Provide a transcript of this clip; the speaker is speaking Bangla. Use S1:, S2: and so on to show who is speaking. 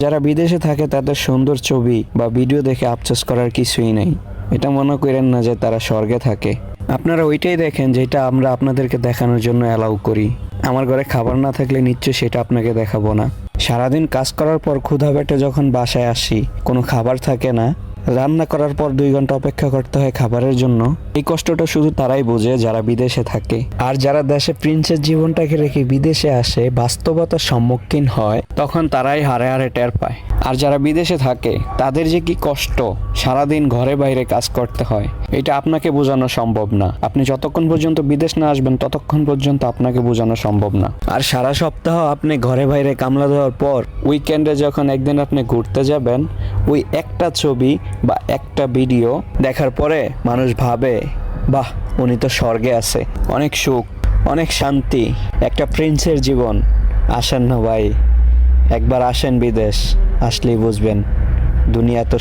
S1: যারা বিদেশে থাকে তাদের সুন্দর ছবি বা ভিডিও দেখে আফসোস করার কিছুই নেই। এটা মনে করেন না যে তারা স্বর্গে থাকে। আপনারা ওইটাই দেখেন যেটা আমরা আপনাদেরকে দেখানোর জন্য অ্যালাউ করি। আমার ঘরে খাবার না থাকলে নিশ্চয়ই সেটা আপনাকে দেখাবো না। সারাদিন কাজ করার পর ক্ষুধা পেটে যখন বাসায় আসি, কোনো খাবার থাকে না, রান্না করার পর 2 ঘন্টা অপেক্ষা করতে হয় খাবারের জন্য। এই কষ্টটা শুধু তারাই বোঝে যারা বিদেশে থাকে। আর যারা দেশে প্রিন্সের জীবনটাকে রেখে বিদেশে আসে, বাস্তবতার সম্মুখীন হয়, তখন তারাই হারে হারে টের পায়। আর যারা বিদেশে থাকে তাদের যে কি কষ্ট, সারাদিন ঘরে বাইরে কাজ করতে হয়, এটা আপনাকে বোঝানো সম্ভব না। আপনি যতক্ষণ পর্যন্ত বিদেশ না আসবেন ততক্ষণ পর্যন্ত আপনাকে বোঝানো সম্ভব না। আর সারা সপ্তাহ আপনি ঘরে বাইরে কামলা দেওয়ার পর উইকেন্ডে যখন একদিন আপনি ঘুরতে যাবেন, ওই একটা ছবি বা একটা ভিডিও দেখার পরে মানুষ ভাবে, বাহ, উনি তো স্বর্গে আছে, অনেক সুখ, অনেক শান্তি, একটা প্রিন্সের জীবন। আসেন না ভাই, একবার আসেন বিদেশ, আসলেই বুঝবেন দুনিয়া তো